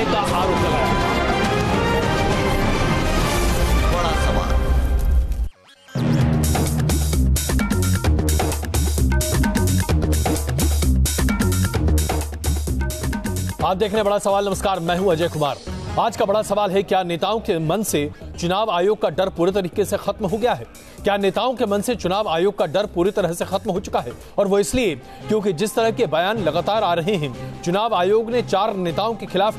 करने का आरोप लगाया। बड़ा सवाल। आप देख रहे हैं बड़ा सवाल। नमस्कार, मैं हूं अजय कुमार। आज का बड़ा सवाल है, क्या नेताओं के मन से चुनाव आयोग का डर पूरी तरीके से खत्म हो गया है? क्या नेताओं के मन से चुनाव आयोग का डर पूरी तरह से खत्म हो चुका है? और वो इसलिए क्योंकि जिस तरह के बयान लगातार आ रहे हैं, चुनाव आयोग ने 4 नेताओं के खिलाफ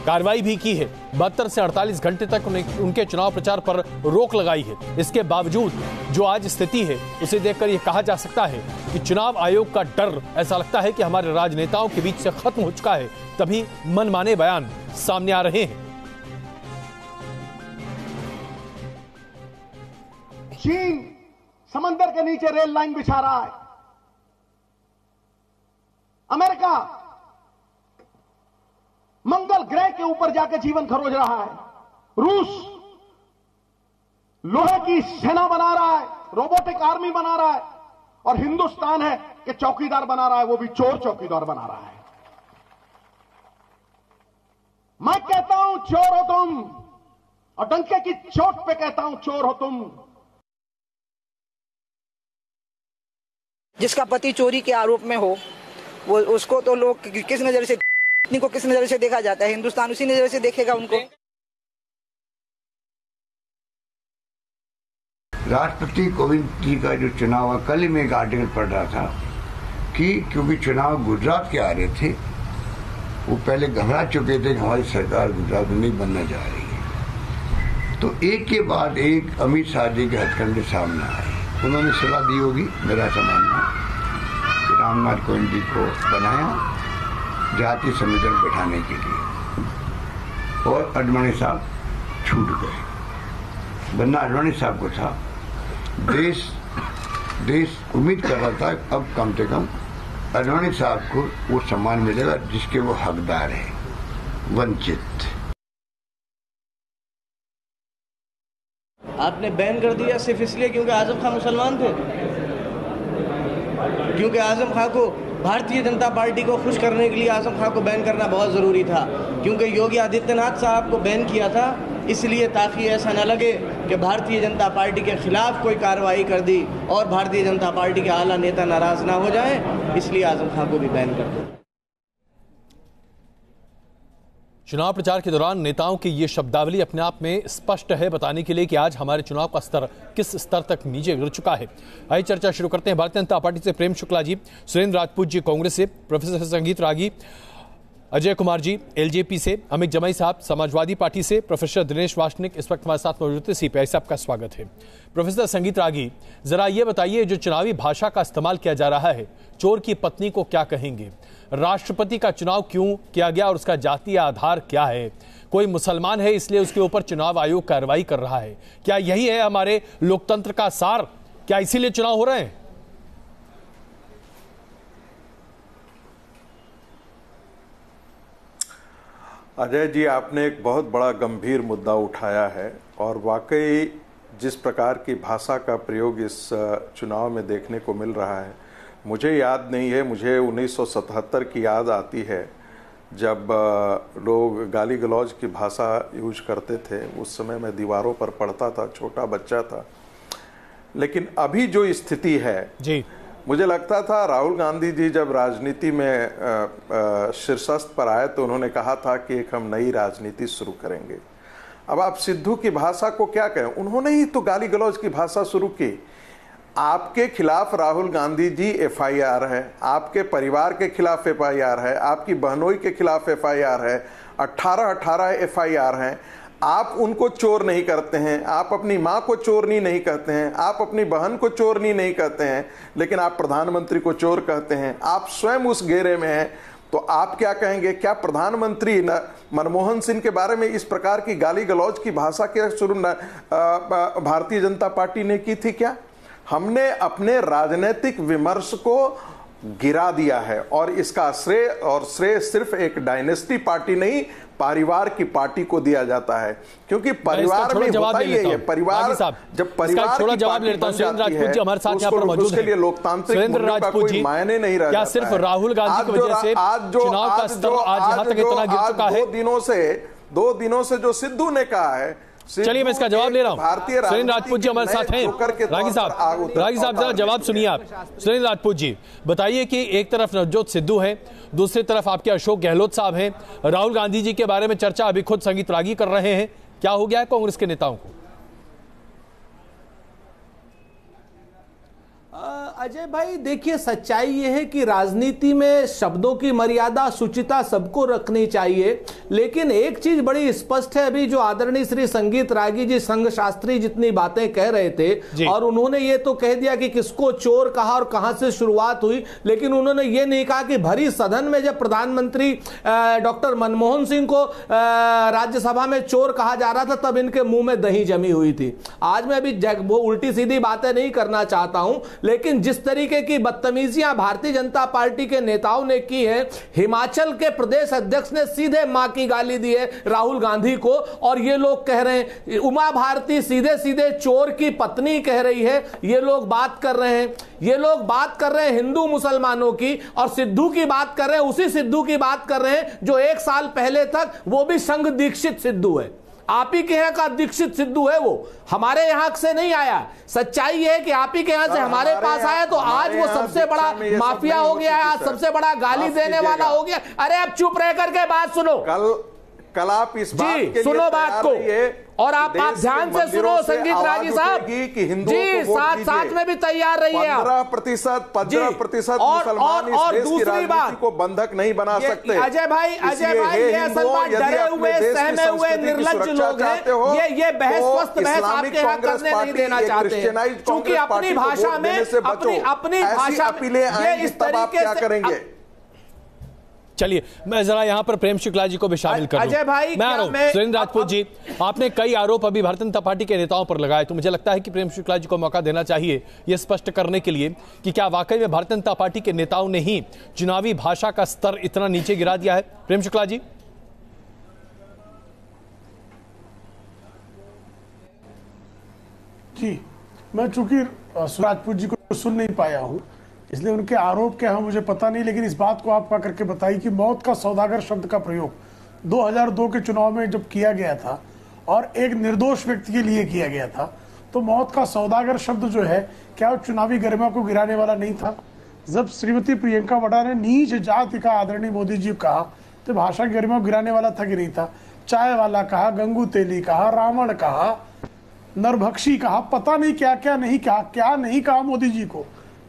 कार्रवाई भी की है। 72 से 48 घंटे तक उनके चुनाव प्रचार पर रोक लगाई है। इसके बावजूद जो आज स्थिति है, उसे देखकर यह कहा जा सकता है कि चुनाव आयोग का डर, ऐसा लगता है कि हमारे राजनेताओं के बीच से खत्म हो चुका है। तभी मनमाने बयान सामने आ रहे हैं। चीन समंदर के नीचे रेल लाइन बिछा रहा है। अमेरिका मंगल ग्रह के ऊपर जाकर जीवन खरोज रहा है। रूस लोहे की सेना बना रहा है, रोबोटिक आर्मी बना रहा है। और हिंदुस्तान है कि चौकीदार बना रहा है, वो भी चोर चौकीदार बना रहा है। मैं कहता हूं चोर हो तुम, और डंके की चोट पे कहता हूं चोर हो तुम। जिसका पति चोरी के आरोप में हो, वो उसको तो लोग किस नजर से, पत्नी को किस नजर से देखा जाता है? हिंदुस्तान उसी नजर से देखेगा उनको। राष्ट्रपति कोविंद जी का जो चुनाव है, कल ही मैं एक आर्टिकल पढ़ रहा था कि क्योंकि चुनाव गुजरात के आ रहे थे, वो पहले घबरा चुके थे कि हमारी सरकार गुजरात में नहीं बनने जा रही है। तो एक के बाद एक अमित शाह जी के हथकंडे सामने आए। उन्होंने सलाह दी होगी, मेरा समझना, कि रामनाथ कोविंद जी को बनाया जाति समीकरण बैठाने के लिए, और आडवाणी साहब छूट गए। बनना आडवाणी साहब को था। देश उम्मीद कर रहा था अब कम से कम आडवाणी साहब को वो सम्मान मिलेगा जिसके वो हकदार है। वंचित आपने बैन कर दिया सिर्फ इसलिए क्योंकि आजम खान मुसलमान थे, क्योंकि आजम खान को, भारतीय जनता पार्टी को खुश करने के लिए आजम खान को बैन करना बहुत ज़रूरी था। क्योंकि योगी आदित्यनाथ साहब को बैन किया था इसलिए ताकि ऐसा न लगे कि भारतीय जनता पार्टी के खिलाफ कोई कार्रवाई कर दी और भारतीय जनता पार्टी के आला नेता नाराज ना हो जाएं, इसलिए आजम खान को भी बैन कर दिया। चुनाव प्रचार के दौरान नेताओं की ये शब्दावली अपने आप में स्पष्ट है बताने के लिए कि आज हमारे चुनाव का स्तर किस स्तर तक नीचे गिर चुका है। आइए चर्चा शुरू करते हैं। भारतीय जनता पार्टी से प्रेम शुक्ला जी, सुरेंद्र राजपूत जी कांग्रेस से, प्रोफेसर संगीत रागी, अजय कुमार जी एलजेपी से, अमित जमाई साहब समाजवादी पार्टी से, प्रोफेसर दिनेश वासनिक इस वक्त हमारे साथ मौजूद है। सीपीआई से आपका स्वागत है। प्रोफेसर संगीत रागी, जरा ये बताइए, जो चुनावी भाषा का इस्तेमाल किया जा रहा है, चोर की पत्नी को क्या कहेंगे? राष्ट्रपति का चुनाव क्यों किया गया और उसका जातीय आधार क्या है? कोई मुसलमान है इसलिए उसके ऊपर चुनाव आयोग कार्रवाई कर रहा है। क्या यही है हमारे लोकतंत्र का सार? क्या इसीलिए चुनाव हो रहे हैं? अजय जी, आपने एक बहुत बड़ा गंभीर मुद्दा उठाया है और वाकई जिस प्रकार की भाषा का प्रयोग इस चुनाव में देखने को मिल रहा है, मुझे याद नहीं है, मुझे 1977 की याद आती है जब लोग गाली गलौज की भाषा यूज करते थे। उस समय मैं दीवारों पर पढ़ता था, छोटा बच्चा था। लेकिन अभी जो स्थिति है जी, मुझे लगता था राहुल गांधी जी जब राजनीति में शीर्षस्थ पर आए तो उन्होंने कहा था कि एक हम नई राजनीति शुरू करेंगे। अब आप सिद्धू की भाषा को क्या कहें, उन्होंने ही तो गाली गलौज की भाषा शुरू की। आपके खिलाफ राहुल गांधी जी एफआईआर है, आपके परिवार के खिलाफ एफआईआर है, आपकी बहनोई के खिलाफ एफआईआर है, 18 एफआईआर हैं। आप उनको चोर नहीं करते हैं, आप अपनी माँ को चोरनी नहीं कहते हैं, आप अपनी बहन को चोरनी नहीं कहते हैं, लेकिन आप प्रधानमंत्री को चोर कहते हैं। आप स्वयं उस घेरे में हैं, तो आप क्या कहेंगे? क्या प्रधानमंत्री मनमोहन सिंह के बारे में इस प्रकार की गाली गलौज की भाषा के शुरू भारतीय जनता पार्टी ने की थी क्या? हमने अपने राजनीतिक विमर्श को गिरा दिया है। और इसका श्रेय सिर्फ एक डायनेस्टी पार्टी नहीं, परिवार की पार्टी को दिया जाता है, क्योंकि परिवार में होता ही है। परिवार जब परिवार थोड़ा जवाब ले लेता हूं। सुरेंद्र राजपूत जी हमारे साथ यहाँ पर मौजूद हैं। उसके लिए लोकतांत्रिक मूल्यों का कोई मायने नहीं रह क्या जाता सिर्फ है। राहुल गांधी की वजह से चुनाव का स्तर आज यहाँ तक इतना गिर चुका है? 2 दिनों से जो सिद्धू ने कहा है, चलिए मैं इसका जवाब ले रहा हूं। भारतीय सुरेंद्र राजपूत जी हमारे साथ हैं। रागी साहब जरा जवाब सुनिए आप। सुरेंद्र राजपूत जी बताइए कि एक तरफ नवजोत सिद्धू है, दूसरी तरफ आपके अशोक गहलोत साहब हैं, राहुल गांधी जी के बारे में चर्चा अभी खुद संगीत रागी कर रहे हैं। क्या हो गया है कांग्रेस के नेताओं को? अजय भाई देखिए, सच्चाई यह है कि राजनीति में शब्दों की मर्यादा, शुचिता सबको रखनी चाहिए, लेकिन एक चीज बड़ी स्पष्ट है। अभी जो आदरणीय श्री संगीत रागी जी संघ शास्त्री जितनी बातें कह रहे थे, और उन्होंने ये तो कह दिया कि किसको चोर कहा और कहां से शुरुआत हुई, लेकिन उन्होंने ये नहीं कहा कि भरी सदन में जब प्रधानमंत्री डॉक्टर मनमोहन सिंह को राज्यसभा में चोर कहा जा रहा था तब इनके मुंह में दही जमी हुई थी। आज मैं अभी वो उल्टी सीधी बातें नहीं करना चाहता हूं, लेकिन जिस तरीके की बदतमीजियां भारतीय जनता पार्टी के नेताओं ने की है, हिमाचल के प्रदेश अध्यक्ष ने सीधे मां की गाली दी है राहुल गांधी को, और ये लोग कह रहे हैं उमा भारती सीधे सीधे चोर की पत्नी कह रही है। ये लोग बात कर रहे हैं, ये लोग बात कर रहे हैं हिंदू मुसलमानों की, और सिद्धू की बात कर रहे हैं, उसी सिद्धू की बात कर रहे हैं जो 1 साल पहले तक वो भी संघ दीक्षित सिद्धू है। आप ही के यहाँ का दीक्षित सिद्धू है, वो हमारे यहाँ से नहीं आया। सच्चाई है कि आप ही के यहाँ से हमारे पास आया, तो आज वो सबसे बड़ा माफिया हो गया है, आज सबसे बड़ा गाली देने वाला हो गया। अरे आप चुप रह करके बात सुनो। कल आप इस बात के सुनो लिए बात को, और आप ध्यान से सुनो संगीत रागी साहब जी, साथ में भी तैयार रही है। 15% मुसलमान इस देश की राजनीति को बंधक नहीं बना सकते। अजय भाई ये असल बात, डरे हुए सहमे हुए निर्लज्ज लोग हैं। ये बहस आपके यहाँ करने नहीं देना चाहते हैं, क्योंकि अपनी भाषा में अपनी भाषा ये इस तरीके से करेंगे। चलिए मैं जरा यहां पर प्रेम शुक्ला जी को भी शामिल कर अजय भाई, मैं आ रहा हूं। सुरेंद्र राजपूत जी, आपने कई आरोप अभी भारतीय जनता पार्टी के नेताओं पर लगाए, तो मुझे लगता है कि प्रेम शुक्ला जी को मौका देना चाहिए यह स्पष्ट करने के लिए कि क्या वाकई में भारतीय जनता पार्टी के नेताओं ने ही चुनावी भाषा का स्तर इतना नीचे गिरा दिया है? प्रेम शुक्ला जी। जी, मैं चूंकि राजपूत जी को सुन नहीं पाया हूं, इसलिए उनके आरोप क्या है मुझे पता नहीं, लेकिन इस बात को आप करके बताइए कि मौत का सौदागर शब्द का प्रयोग 2002 के चुनाव में जब किया गया था और एक निर्दोष व्यक्ति के लिए किया गया था, तो मौत का सौदागर शब्द जो है क्या चुनावी गरिमा को गिराने वाला नहीं था? जब श्रीमती प्रियंका वाड्रा ने नीच जाति का आदरणीय मोदी जी कहा, तो भाषा की गरिमा को गिराने वाला था कि नहीं था? चाय वाला कहा, गंगू तेली कहा, रावण कहा, नरभक्षी कहा, पता नहीं क्या क्या नहीं कहा, क्या नहीं कहा मोदी जी को।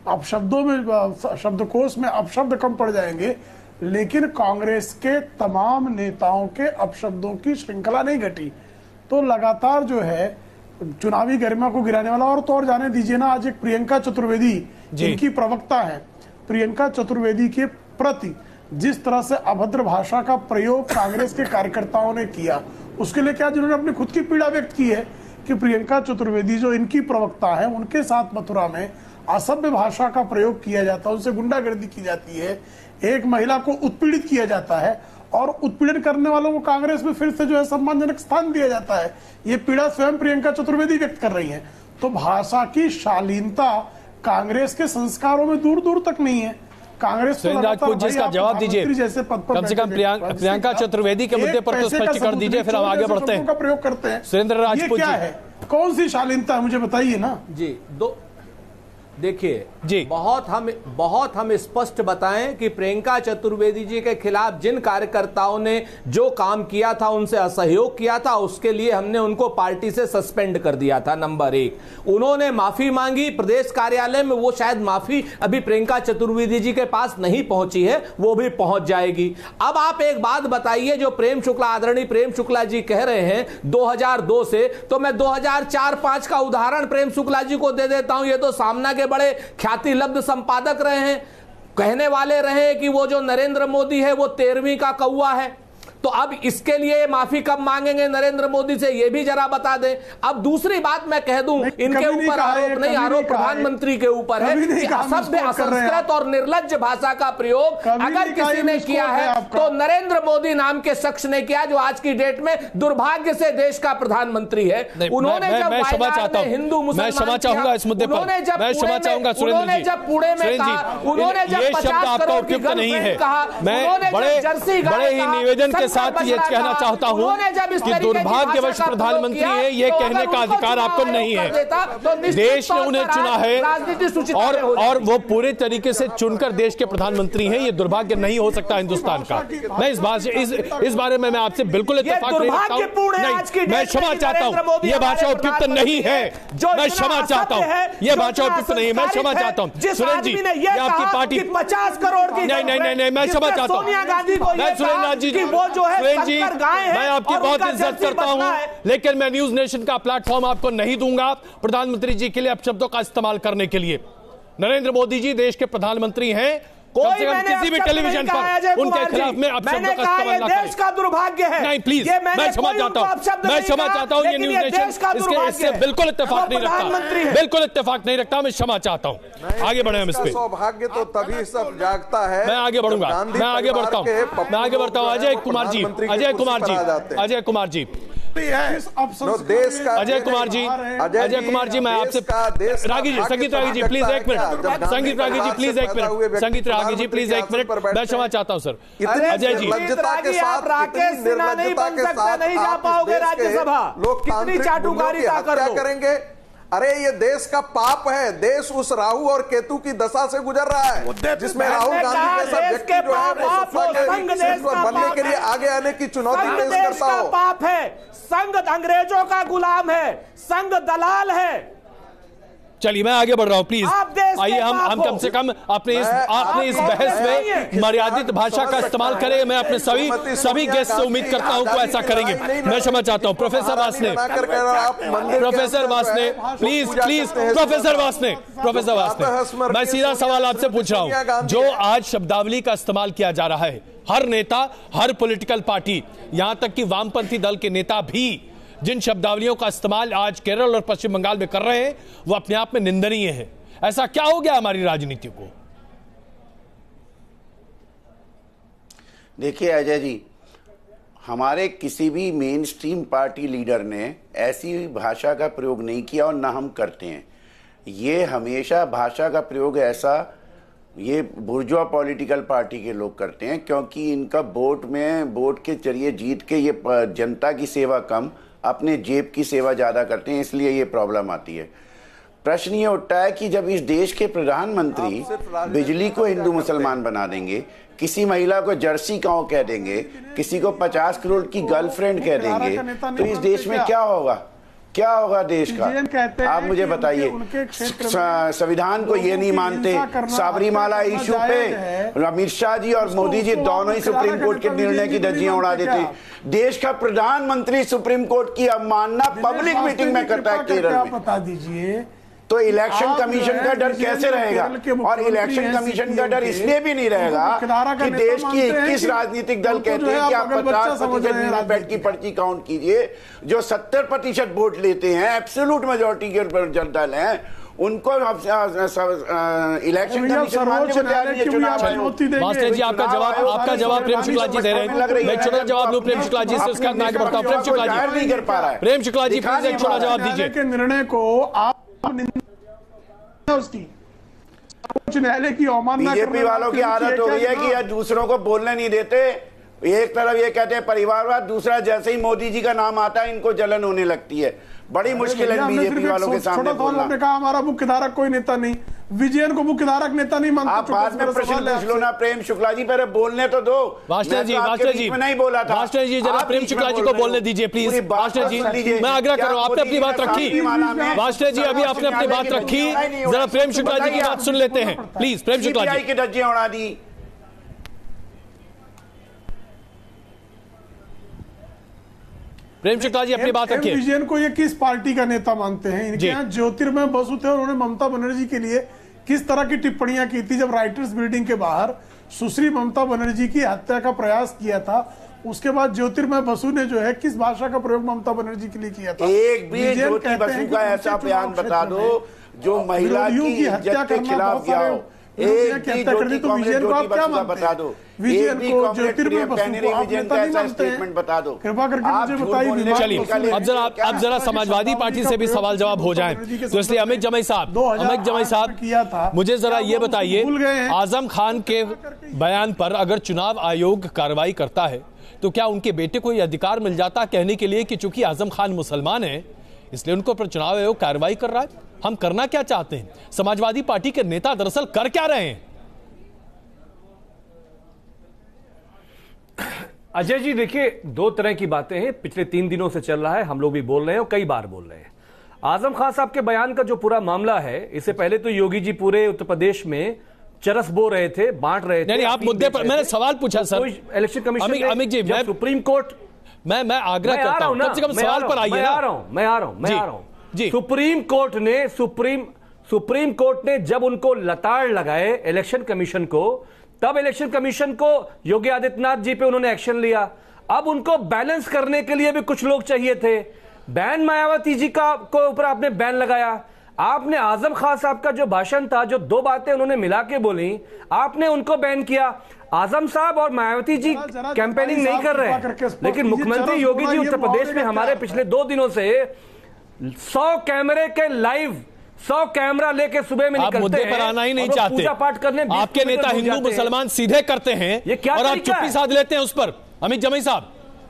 अब शब्दों में, शब्दकोश में अपशब्द कम पड़ जाएंगे, लेकिन कांग्रेस के तमाम नेताओं के अपशब्दों की श्रृंखला नहीं घटी। तो लगातार जो है चुनावी गरिमा को गिराने वाला, और तो और जाने दीजिए ना, आज एक प्रियंका चतुर्वेदी जिनकी प्रवक्ता है, प्रियंका चतुर्वेदी के प्रति जिस तरह से अभद्र भाषा का प्रयोग कांग्रेस के कार्यकर्ताओं ने किया, उसके लिए क्या जिन्होंने अपनी खुद की पीड़ा व्यक्त की है कि प्रियंका चतुर्वेदी जो इनकी प्रवक्ता है, उनके साथ मथुरा में असभ्य भाषा का प्रयोग किया जाता है, उनसे गुंडागर्दी की जाती है, एक महिला को उत्पीड़ित किया जाता है, और उत्पीड़न करने वालों को कांग्रेस में फिर से जो है सम्मानजनक स्थान दिया जाता है। ये पीड़ा स्वयं प्रियंका चतुर्वेदी व्यक्त कर रही है। तो भाषा की शालीनता कांग्रेस के संस्कारों में दूर दूर तक नहीं है। कांग्रेस का जवाब दीजिए, कम से कम प्रियंका चतुर्वेदी के मुद्दे पर तो स्पष्ट कर दीजिए, फिर हम आगे बढ़ते हैं। प्रयोग करते हैं सुरेंद्र राजपूत क्या है, कौन सी शालीनता है, मुझे बताइए ना जी। देखिए जी, बहुत हम स्पष्ट बताएं कि प्रियंका चतुर्वेदी जी के खिलाफ जिन कार्यकर्ताओं ने जो काम किया था, उनसे असहयोग किया था, उसके लिए हमने उनको पार्टी से सस्पेंड कर दिया था। नंबर 1, उन्होंने माफी मांगी प्रदेश कार्यालय में, वो शायद माफी अभी प्रियंका चतुर्वेदी जी के पास नहीं पहुंची है, वो भी पहुंच जाएगी। अब आप एक बात बताइए, जो प्रेम शुक्ला, आदरणीय प्रेम शुक्ला जी कह रहे हैं 2002 से, तो मैं 2004-5 का उदाहरण प्रेम शुक्ला जी को दे देता हूं। ये तो सामना के बड़े ख्याति लब्ध संपादक रहे हैं, कहने वाले रहे कि वो जो नरेंद्र मोदी है वो 13वीं का कौवा है। तो अब इसके लिए माफी कब मांगेंगे नरेंद्र मोदी से, ये भी जरा बता दें। अब दूसरी बात मैं कह दूं, इनके ऊपर आरोप नहीं, आरोप प्रधानमंत्री के ऊपर है कि असभ्य, असंस्कृत और निर्लज्ज भाषा का प्रयोग अगर किसी ने किया है तो नरेंद्र मोदी नाम के शख्स ने किया, जो आज की डेट में दुर्भाग्य से देश का प्रधानमंत्री है। उन्होंने जब वायनाड में हिंदू मुसलमान, क्षमा चाहूंगा इस मुद्दे पर, मैं क्षमा चाहूंगा सुरेंद्र जी, जब पुणे में कहा, उन्होंने जब 50 करोड़ की गर्लफ्रेंड कहा, मैं बड़े ही निवेदन के साथ ये कहना चाहता हूं कि दुर्भाग्यवश प्रधानमंत्री है, ये कहने का अधिकार आपको नहीं है। देश ने उन्हें चुना है और वो पूरे तरीके से चुनकर देश के प्रधानमंत्री हैं, ये दुर्भाग्य नहीं हो सकता हिंदुस्तान का। मैं इस बारे में मैं आपसे बिल्कुल इत्तेफाक नहीं रखता हूं। मैं क्षमा चाहता हूं, ये भाषा उपयुक्त नहीं है। मैं क्षमा चाहता हूं, ये भाषा उपयुक्त नहीं है। मैं क्षमा चाहता हूं सुरेंद्र जी, ये आपकी पार्टी 50 करोड़ की, नहीं, मैं क्षमा चाहता हूं। सोनिया गांधी को मैं सुरेंद्र जी, मैं आपकी बहुत इज्जत करता हूं, लेकिन मैं न्यूज नेशन का प्लेटफॉर्म आपको नहीं दूंगा प्रधानमंत्री जी के लिए अपशब्दों का इस्तेमाल करने के लिए। नरेंद्र मोदी जी देश के प्रधानमंत्री हैं, कम से कम किसी भी टेलीविजन पर उनके खिलाफ में अपशब्दों का इस्तेमाल ना करें। देश का दुर्भाग्य है। नहीं प्लीज, मैं क्षमा चाहता हूं, मैं क्षमा चाहता हूं। ये न्यूज नेशन इससे बिल्कुल इत्तेफाक नहीं रखता, बिल्कुल इत्तेफाक नहीं रखता। मैं क्षमा चाहता हूं, आगे बढ़े हम इस पे। सौभाग्य तो तभी सब जागता है। मैं आगे बढ़ूंगा, मैं आगे बढ़ता हूं। अजय कुमार जी, अजय कुमार जी, अजय कुमार जी, देश का अजय कुमार जी, मैं आपसे रागी जी, संगीत रागी जी प्लीज एक मिनट, संगीत रागी जी प्लीज एक मिनट, संगीत रागी जी प्लीज एक मिनट, मैं क्षमा चाहता हूं सर। अजय जी, राकेश सिन्हा नहीं बन सकते, नहीं जा पाओगे राज्यसभा, लोग कितनी चाटुकारिता करेंगे। अरे ये देश का पाप है, देश उस राहु और केतु की दशा से गुजर रहा है, जिसमें राहुल गांधी जैसा व्यक्ति जो है वो सत्ता बनने के लिए आगे आने की चुनौती पेश करता हो। पाप है, संघ अंग्रेजों का गुलाम है, संघ दलाल है। चलिए मैं आगे बढ़ रहा हूं प्लीज, आइए हम कम से कम अपने इस बहस में मर्यादित भाषा का इस्तेमाल करें। मैं अपने सभी गेस्ट से उम्मीद करता हूं कि ऐसा करेंगे। मैं क्षमा चाहता हूं प्रोफेसर वासने, प्लीज प्रोफेसर वासने, मैं सीधा सवाल आपसे पूछ रहा हूं। जो आज शब्दावली का इस्तेमाल किया जा रहा है, हर नेता, हर पॉलिटिकल पार्टी, यहां तक कि वामपंथी दल के नेता भी जिन शब्दावलियों का इस्तेमाल आज केरल और पश्चिम बंगाल में कर रहे हैं, वो अपने आप में निंदनीय है। ऐसा क्या हो गया हमारी राजनीति को? देखिए अजय जी, हमारे किसी भी मेन स्ट्रीम पार्टी लीडर ने ऐसी भाषा का प्रयोग नहीं किया और ना हम करते हैं। ये हमेशा भाषा का प्रयोग ऐसा ये बुर्जुआ पॉलिटिकल पार्टी के लोग करते हैं, क्योंकि इनका वोट के जरिए जीत के ये जनता की सेवा कम, अपने जेब की सेवा ज्यादा करते हैं, इसलिए ये प्रॉब्लम आती है। प्रश्न ये उठता है कि जब इस देश के प्रधानमंत्री बिजली को हिंदू मुसलमान बना देंगे, किसी महिला को जर्सी काऊ कह देंगे, किसी को 50 करोड़ की गर्लफ्रेंड कह देंगे, तो इस देश में क्या होगा? क्या होगा देश का? आप मुझे बताइए। संविधान को ये नहीं मानते, साबरीमाला इशू पे अमित शाह जी और मोदी जी दोनों ही सुप्रीम कोर्ट के निर्णय की धज्जियां उड़ा देते। देश का प्रधानमंत्री सुप्रीम कोर्ट की अवमानना पब्लिक मीटिंग में करता है केरल में। बता दीजिए तो इलेक्शन कमीशन का डर कैसे रहेगा? और इलेक्शन कमीशन का डर इसलिए भी नहीं रहेगा कि देश की 21 राजनीतिक दल कहते हैं कि आप 50% वीवीपैट की पर्ची काउंट कीजिए। जो 70% वोट लेते हैं, एब्सोल्यूट मेजोरिटी के दल हैं, उनको इलेक्शन कमीशन मानने को तैयार नहीं है। चुनाव मास्टर जी, आपका जवाब प्रेम शुक्ला जी दे रहे हैं। मैं छोटा जवाब लूं प्रेम शुक्ला जी से, उसका मैं आगे बढ़ता हूं। प्रेम शुक्ला जी नहीं कर पा रहा है। प्रेम शुक्ला जी प्लीज एक छोटा जवाब दीजिए। के निर्णय को आप उसकी उच्च न्यायालय की अवमानना, बीजेपी वालों की आदत हो गई है कि दूसरों को बोलने नहीं देते। एक तरफ ये कहते हैं परिवारवाद, दूसरा जैसे ही मोदी जी का नाम आता है इनको जलन होने लगती है। बड़ी मुश्किल है बीजेपी वालों के सामने बोलना। आपने कहा हमारा मुख्यधारक कोई नेता नहीं, विजयन को मुख्यधारक नेता नहीं मानते। आप बाद में प्रश्न पूछ लो ना प्रेम शुक्ला जी, पहले बोलने तो दो। मास्टर जी नहीं बोला था। मास्टर जी जरा प्रेम शुक्ला जी को बोलने दीजिए प्लीज। मास्टर जी मैं आग्रह कर रहा हूं, आपने अपनी बात रखी। मास्टर जी अभी आपने अपनी बात रखी, जरा प्रेम शुक्ला जी की बात सुन लेते हैं प्लीज। प्रेम शुक्ला जी की धज्जियां उड़ा दी। प्रेम शुक्ला जी अपनी बात रखिए। विजयन को ये किस पार्टी का नेता मानते हैं? इनके यहाँ ज्योतिर्मय बसु थे और उन्होंने ममता बनर्जी के लिए किस तरह की टिप्पणियां की थी जब राइटर्स बिल्डिंग के बाहर सुश्री ममता बनर्जी की हत्या का प्रयास किया था। उसके बाद ज्योतिर्मय बसु ने जो है किस भाषा का प्रयोग ममता बनर्जी के लिए किया था? एक भी ज्योति बसु का ऐसा बयान बता दो जो महिला की इज्जत के खिलाफ गया हो। एक भी ज्योति कॉमरेड ज्योति बसु का बता दो, एक भी कॉमरेड प्रियंका विजयन का ऐसा स्टेटमेंट बता दो। कृपा करके मुझे बताइए। चलिए अब जरा समाजवादी पार्टी से भी सवाल जवाब हो जाए, तो इसलिए अमित जमाई साहब मुझे जरा ये बताइए, आजम खान के बयान पर अगर चुनाव आयोग कार्रवाई करता है तो क्या उनके बेटे को यह अधिकार मिल जाता कहने के लिए कि चूंकि आजम खान मुसलमान है इसलिए उनको पर चुनाव आयोग कार्रवाई कर रहा है? हम करना क्या चाहते हैं? समाजवादी पार्टी के नेता दरअसल कर क्या रहे हैं? अजय जी देखिए, दो तरह की बातें हैं, पिछले 3 दिनों से चल रहा है, हम लोग भी बोल रहे हैं और कई बार बोल रहे हैं। आजम खान साहब के बयान का जो पूरा मामला है, इससे पहले तो योगी जी पूरे उत्तर प्रदेश में चरस बो रहे थे, बांट रहे थे। नहीं, आप मुद्दे पर मैंने सवाल पूछा sir. Election commission Amit ji, मैं सुप्रीम कोर्ट मैं आग्रह करता हूं कम से कम सवाल पर आइए ना। मैं आ रहा हूं जी। सुप्रीम कोर्ट ने जब उनको लताड़ लगाए इलेक्शन कमीशन को, तब इलेक्शन कमीशन को योगी आदित्यनाथ जी पे उन्होंने एक्शन लिया। अब उनको बैलेंस करने के लिए भी कुछ लोग चाहिए थे। बैन मायावती जी का को ऊपर आपने बैन लगाया। आपने आजम खान साहब का जो भाषण था, जो 2 बातें उन्होंने मिला के बोली, आपने उनको बैन किया। आजम साहब और मायावती जी कैंपेनिंग नहीं कर रहे हैं, लेकिन मुख्यमंत्री योगी जी उत्तर प्रदेश में हमारे पिछले 2 दिनों से 100 कैमरे के लाइव 100 कैमरा लेके सुबह में निकलते हैं। आप मुद्दे पर आना ही नहीं चाहते। पूजा पाठ करने आपके नेता हिंदू मुसलमान सीधे करते हैं और आप चुप्पी साध लेते हैं उस पर। अमित जमाई साहब,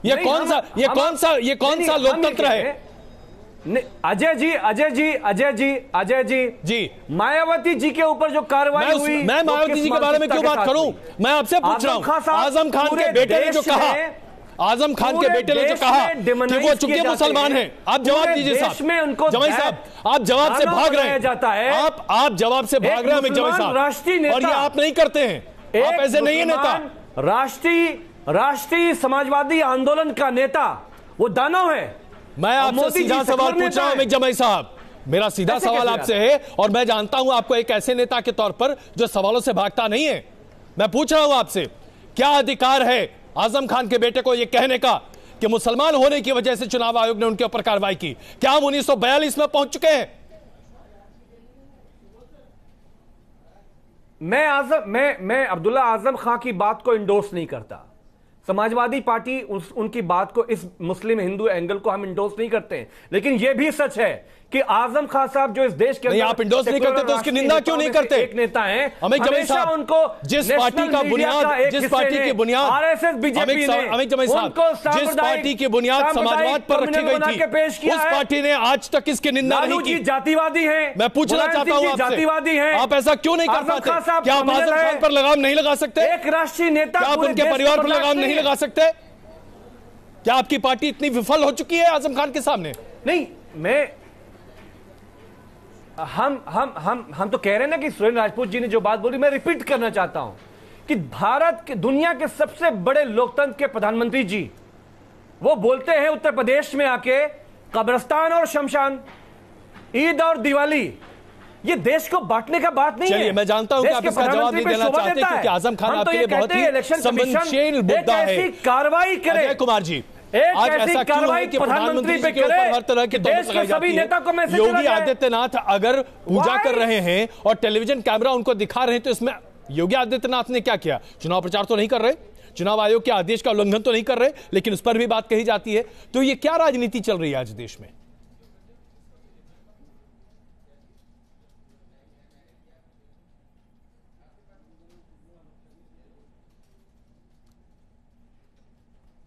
ये कौन सा लोकतंत्र है? अजय जी मायावती जी के ऊपर जो कार्रवाई हुई, मैं मायावती जी के बारे में क्यों बात करूं? मैं आपसे पूछ रहा हूं। आजम खान के बेटे ने जो कहा, आजम खान के बेटे ने जो कहा कि वो चूंकि मुसलमान हैं, आप जवाब दीजिए साहब। जमाई साहब, आप जवाब से भाग रहे हैं। आप जवाब से भाग रहे हैं अमित जमाई साहब, और ये आप नहीं करते हैं। आप ऐसे नहीं है नेता। राष्ट्रीय समाजवादी आंदोलन का नेता वो दानव है। मैं आपसे सीधा सवाल पूछ रहा हूं अमित जमाई साहब, मेरा सीधा सवाल आपसे है, और मैं जानता हूं आपको एक ऐसे नेता के तौर पर जो सवालों से भागता नहीं है। मैं पूछ रहा हूं आपसे, क्या अधिकार है आजम खान के बेटे को यह कहने का कि मुसलमान होने की वजह से चुनाव आयोग ने उनके ऊपर कार्रवाई की? क्या हम 1942 में पहुंच चुके हैं? मैं अब्दुल्ला आजम खान की बात को इंडोर्स नहीं करता। समाजवादी पार्टी उनकी बात को, इस मुस्लिम हिंदू एंगल को हम इंडोर्स नहीं करते हैं, लेकिन यह भी सच है कि आजम खान साहब जो इस देश के अंदर आप इंडोर्स नहीं करते तो उसकी निंदा क्यों नहीं करते? एक नेता हैं, अमित जमाई साहब, उनको जिस पार्टी की बुनियाद आरएसएस बीजेपी ने, अमित जमाई साहब, जिस पार्टी की बुनियाद समाजवाद पर रखी गई थी, उस पार्टी ने आज तक इसकी निंदा नहीं की। जातिवादी हैं। मैं पूछना चाहता हूं आपसे, जातिवादी हैं, आप ऐसा क्यों नहीं कर पाते? क्या आप आजम खान पर लगाम नहीं लगा सकते? एक राष्ट्रीय नेता, क्या आप उनके परिवार पर लगाम नहीं लगा सकते? क्या आपकी पार्टी इतनी विफल हो चुकी है आजम खान के सामने? नहीं, हम तो कह रहे हैं ना कि सुरेंद्र राजपूत जी ने जो बात बोली, मैं रिपीट करना चाहता हूं कि भारत के, दुनिया के सबसे बड़े लोकतंत्र के प्रधानमंत्री जी वो बोलते हैं उत्तर प्रदेश में आके कब्रिस्तान और शमशान, ईद और दिवाली, ये देश को बांटने का बात नहीं है। चलिए, मैं जानता हूं कि आप इसका जवाब नहीं देना चाहते क्योंकि आजम खान आपके लिए बहुत ही संवेदनशील मुद्दा है। कार्रवाई करे अजय कुमार जी, आज ऐसा क्यों है कि प्रधानमंत्री पे के ऊपर हर तरह के देश के सभी नेता को मैसेज योगी आदित्यनाथ अगर पूजा कर रहे हैं और टेलीविजन कैमरा उनको दिखा रहे हैं, तो इसमें योगी आदित्यनाथ ने क्या किया? चुनाव प्रचार तो नहीं कर रहे, चुनाव आयोग के आदेश का उल्लंघन तो नहीं कर रहे, लेकिन उस पर भी बात कही जाती है। तो ये क्या राजनीति चल रही है आज देश में?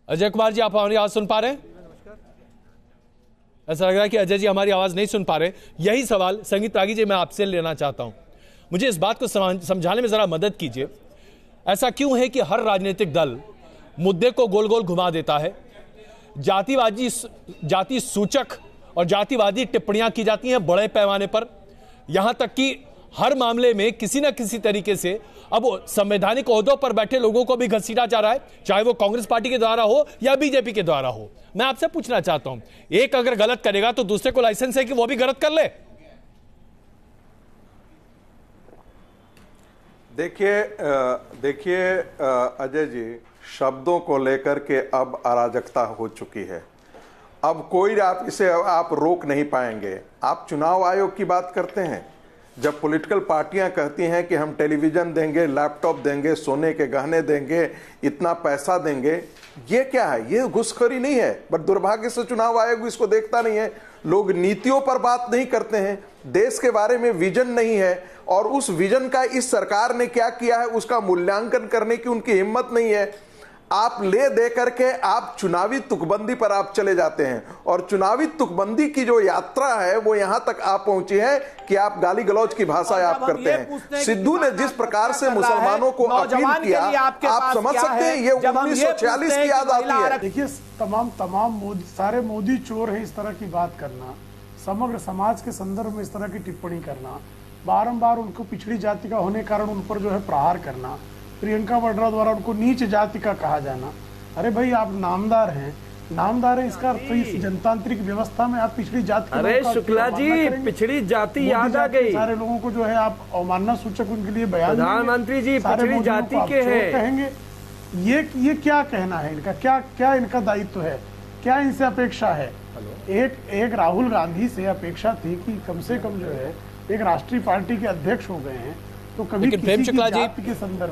अजय कुमार जी, आप हमारी आवाज सुन पा रहे हैं? ऐसा लग रहा है कि अजय जी हमारी आवाज नहीं सुन पा रहे। यही सवाल संगीत रागी जी मैं आपसे लेना चाहता हूं। मुझे इस बात को समझाने में जरा मदद कीजिए, ऐसा क्यों है कि हर राजनीतिक दल मुद्दे को गोल गोल घुमा देता है? जाति सूचक और जातिवादी टिप्पणियां की जाती हैं बड़े पैमाने पर, यहां तक कि हर मामले में किसी न किसी तरीके से अब संवैधानिक ओहदों पर बैठे लोगों को भी घसीटा जा रहा है, चाहे वो कांग्रेस पार्टी के द्वारा हो या बीजेपी के द्वारा हो। मैं आपसे पूछना चाहता हूं, एक अगर गलत करेगा तो दूसरे को लाइसेंस है कि वो भी गलत कर ले? देखिए अजय जी, शब्दों को लेकर के अब अराजकता हो चुकी है। अब कोई आप रोक नहीं पाएंगे। आप चुनाव आयोग की बात करते हैं, जब पॉलिटिकल पार्टियां कहती हैं कि हम टेलीविजन देंगे, लैपटॉप देंगे, सोने के गहने देंगे, इतना पैसा देंगे, ये क्या है? ये घुसखोरी नहीं है, बट दुर्भाग्य से चुनाव आयोग इसको देखता नहीं है। लोग नीतियों पर बात नहीं करते हैं, देश के बारे में विजन नहीं है, और उस विजन का इस सरकार ने क्या किया है उसका मूल्यांकन करने की उनकी हिम्मत नहीं है। आप ले दे करके आप चुनावी तुकबंदी पर आप चले जाते हैं, और चुनावी तुकबंदी की जो यात्रा है वो यहां तक आप पहुंचे हैं कि आप गाली गलौज की भाषा आप करते हैं। सिद्धू ने जिस प्रकार से मुसलमानों को अपील किया, आप समझ सकते हैं, ये 1946 की याद आती है। देखिए, तमाम मोदी, सारे मोदी चोर है, इस तरह की बात करना, समग्र समाज के संदर्भ में इस तरह की टिप्पणी करना, बारंबार उनको पिछड़ी जाति का होने के कारण उन पर जो है प्रहार करना, प्रियंका वाड्रा द्वारा उनको नीच जाति का कहा जाना। अरे भाई, आप नामदार हैं, इसका अर्थ तो इस जनतांत्रिक व्यवस्था में आप पिछड़ी जाति। अरे शुक्ला जी, पिछड़ी जाति याद आ गई। सारे लोगों को जो है आप अवमानना सूचक उनके लिए बयान, प्रधानमंत्री जी पिछड़ी जाति के हैं कहेंगे। ये क्या कहना है इनका? क्या इनका दायित्व है? क्या इनसे अपेक्षा है? एक राहुल गांधी से अपेक्षा थी कि कम से कम जो है एक राष्ट्रीय पार्टी के अध्यक्ष हो गए हैं, तो कभी लेकिन प्रेम शुक्ला जी,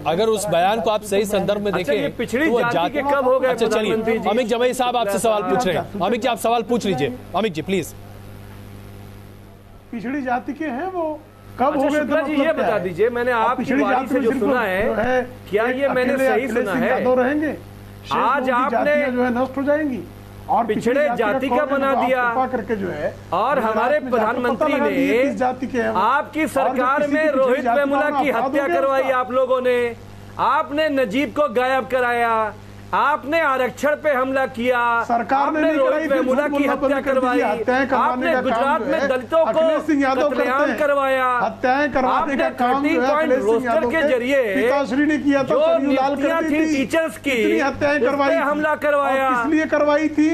अगर उस बयान को आप सही संदर्भ में देखें, पिछड़ी जाति के कब हो गए? अच्छा चलिए, अमित जमई साहब आपसे सवाल पूछ रहे हैं। अमित जी, आप सवाल पूछ लीजिए। अमित जी प्लीज। पिछड़ी जाति के हैं वो, कब हो गए? शुक्ला जी ये बता दीजिए, मैंने आपकी वाणी से जो सुना है, क्या ये मैंने सही सुना है? रहेंगे आज आपने जो है नष्ट हो जाएंगी और पिछड़े जाति का बना दिया करके जो है, और हमारे प्रधानमंत्री ने आपकी सरकार में रोहित वेमुला की हत्या करवाई। आप लोगों ने, आपने नजीब को गायब कराया, आपने आरक्षण पे हमला किया, सरकार ने रोहित वेमुला की हत्या करवाई, आपने गुजरात में दलितों को कत्लेआम करवाया, हत्याएं करवाने का काम 13 पॉइंट रोस्टर के जरिए पिताश्री ने किया था, जो नियुक्तियां थी टीचर्स की, हत्याएं करवाई, हमला करवाया। इसलिए करवाई थी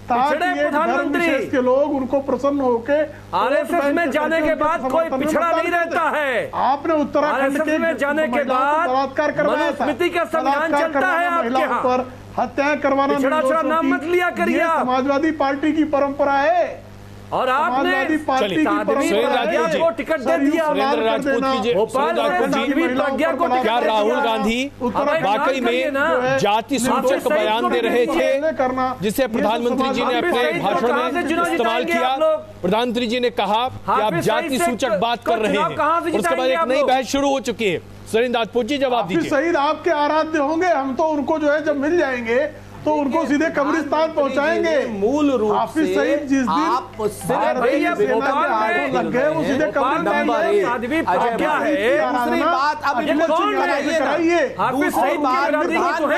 ताकि प्रधानमंत्री के लोग उनको प्रसन्न होके आरएसएस में जाने के बाद कोई पिछड़ा नहीं रहता है। आपने उत्तराखंड के में जाने के बाद बलात्कार करवाया था, मनुस्मृति का संविधान चलता है आपके यहाँ, हत्याएं करवाना पिछड़ा नाम मत लिया करिए। समाजवादी पार्टी की परंपरा है, और आपने टिकट दे दिया। क्या राहुल गांधी वाकई में जाति सूचक बयान दे रहे थे, जिसे प्रधानमंत्री जी ने अपने भाषण में इस्तेमाल किया? प्रधानमंत्री जी ने कहा कि आप जाति सूचक बात कर रहे हैं, उसके बाद एक नई बहस शुरू हो चुकी है। सुरेंद्र राजपूत जी जवाब दीजिए। शहीद आपके आराध्य होंगे, हम तो उनको जो है जब मिल जाएंगे तो उनको सीधे कब्रिस्तान पहुंचाएंगे। मूल रूप हाफिज सईद जिस दिन लग गए वो सीधे कब्रिस्तान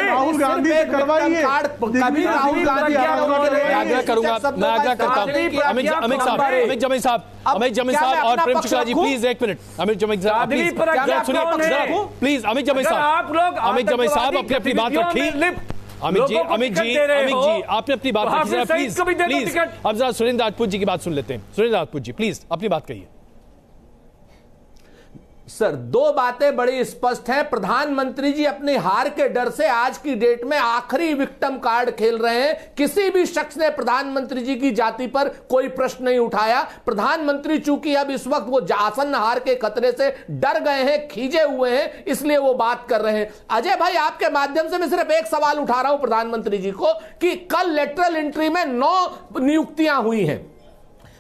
राहुल गांधी से करवाइए। कभी राहुल गांधी आग्रह करूंगा, मैं आग्रह करता हूँ अमित जमई साहब और प्रेम शुक्ला जी प्लीज एक मिनट। अमित जमई साहब प्लीज, अमित जमई साहब अपनी अपनी बात रखी। अमित जी आपने अपनी बात रखी, प्लीज अब जरा सुरेंद्र राजपूत जी की बात सुन लेते हैं। सुरेंद्र राजपूत जी प्लीज अपनी बात कहिए। सर, दो बातें बड़ी स्पष्ट हैं। प्रधानमंत्री जी अपनी हार के डर से आज की डेट में आखिरी विक्टिम कार्ड खेल रहे हैं। किसी भी शख्स ने प्रधानमंत्री जी की जाति पर कोई प्रश्न नहीं उठाया। प्रधानमंत्री चूंकि अब इस वक्त वो आसन्न हार के खतरे से डर गए हैं, खींचे हुए हैं, इसलिए वो बात कर रहे हैं। अजय भाई, आपके माध्यम से मैं सिर्फ एक सवाल उठा रहा हूं प्रधानमंत्री जी को कि कल लेटरल एंट्री में 9 नियुक्तियां हुई हैं,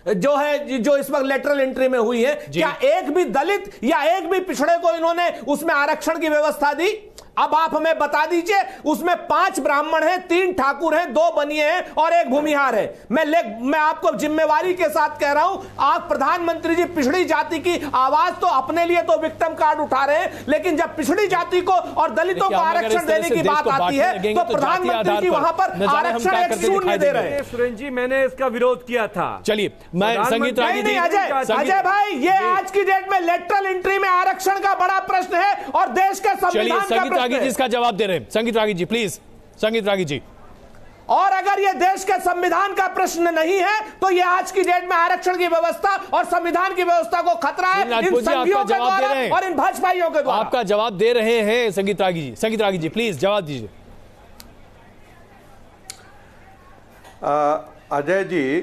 जो इस वक्त लेटरल एंट्री में हुई है, क्या एक भी दलित या एक भी पिछड़े को इन्होंने उसमें आरक्षण की व्यवस्था दी? अब आप हमें बता दीजिए। उसमें 5 ब्राह्मण हैं, 3 ठाकुर हैं, 2 बनिए हैं और 1 भूमिहार है। मैं आपको जिम्मेवारी के साथ कह रहा हूं, आप प्रधानमंत्री जी पिछड़ी जाति की आवाज तो अपने लिए तो विक्टिम कार्ड उठा रहे हैं, लेकिन जब पिछड़ी जाति को और दलितों को आरक्षण देने की बात आती है तो प्रधानमंत्री जी वहां पर आरक्षण 1 शून्य दे रहे हैं। सुरेंद्र जी, मैंने इसका विरोध किया था। चलिए, मैं संगीत रागी जी, अजय भाई, ये आज की डेट में लेटरल एंट्री में आरक्षण का बड़ा प्रश्न है और देश के संविधान का जी इसका जवाब दे रहे हैं। संगीत रागी जी प्लीज, संगीत रागी जी। और अगर यह देश के संविधान का प्रश्न नहीं है तो यह आज की डेट में आरक्षण की व्यवस्था और संविधान की व्यवस्था को खतरा है इन संघियों के द्वारा और इन भाजपाइयों के द्वारा। आपका जवाब दे रहे हैं संगीत रागी जी। संगीत रागी जी प्लीज जवाब दीजिए। अजय जी,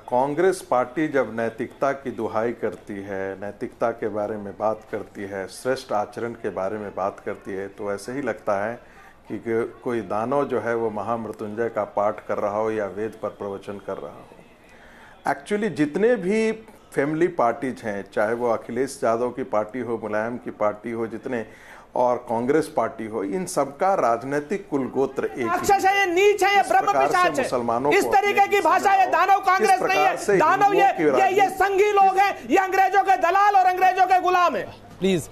कांग्रेस पार्टी जब नैतिकता की दुहाई करती है, नैतिकता के बारे में बात करती है, श्रेष्ठ आचरण के बारे में बात करती है, तो ऐसे ही लगता है कि कोई दानव जो है वो महामृत्युंजय का पाठ कर रहा हो या वेद पर प्रवचन कर रहा हो। एक्चुअली जितने भी फैमिली पार्टीज हैं, चाहे वो अखिलेश यादव की पार्टी हो, मुलायम की पार्टी हो, जितने और कांग्रेस पार्टी हो, इन सबका राजनीतिक कुलगोत्र एक अक्षरशः ये नीच है, ये ब्रह्म पिशाच है। मुसलमानों इस तरीके की भाषा, ये दानव कांग्रेस नहीं है, दानव ये संघी लोग हैं, ये अंग्रेजों के दलाल और अंग्रेजों के गुलाम है। प्लीज,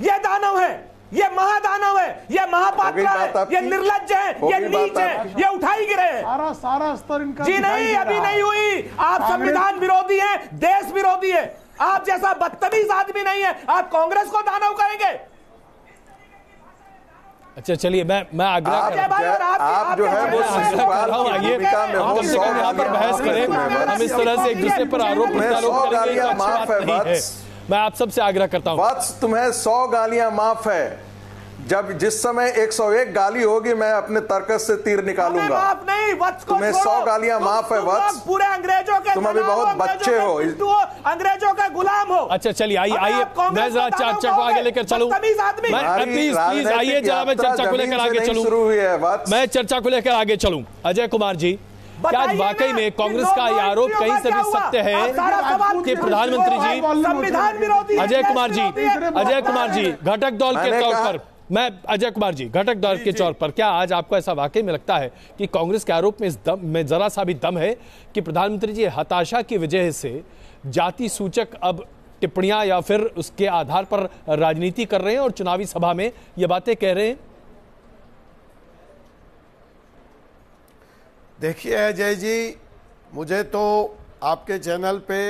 ये दानव है, ये महादानव है, ये महापात्र है, ये निर्लज्ज है, ये नीच है, ये उठाई गिरे हैं। सारा स्तर इनका जी नहीं, अभी नहीं हुई। आप संविधान विरोधी हैं, देश विरोधी है। आप जैसा बदतमीज आदमी नहीं है, आप कांग्रेस को दानव कहेंगे। अच्छा चलिए, मैं आग्रह आप जो है वो बहस करें, हम इस तरह से एक दूसरे पर आरोप करेंगे, माफ है। मैं आप सबसे आग्रह करता हूं, वत्स तुम्हें 100 गालियां माफ है। जब जिस समय 101 गाली होगी मैं अपने तर्कस से तीर निकालूंगा। माफ नहीं, वत्स को तुम्हें 100 गालियां माफ है वत्स। पूरे अंग्रेजों के, तुम अभी बहुत बच्चे हो, अंग्रेजों के गुलाम हो। अच्छा चलिए, आइए मैं जरा चर्चा को आगे लेकर चलूं। प्लीज आइए जरा, मैं चर्चा को लेकर आगे चलूं। शुरू हुई है, मैं चर्चा को लेकर आगे चलूं। अजय कुमार जी, क्या आज वाकई में कांग्रेस का ये आरोप कहीं से भी सत्य है कि प्रधानमंत्री जी, संविधान विरोधी? अजय कुमार जी घटक दल के तौर पर, मैं अजय कुमार जी घटक दल के तौर पर, क्या आज आपको ऐसा वाकई में लगता है कि कांग्रेस के आरोप में इस दम में जरा सा भी दम है कि प्रधानमंत्री जी हताशा की वजह से जाति सूचक अब टिप्पणियां या फिर उसके आधार पर राजनीति कर रहे हैं और चुनावी सभा में ये बातें कह रहे हैं? देखिए अजय जी, मुझे तो आपके चैनल पे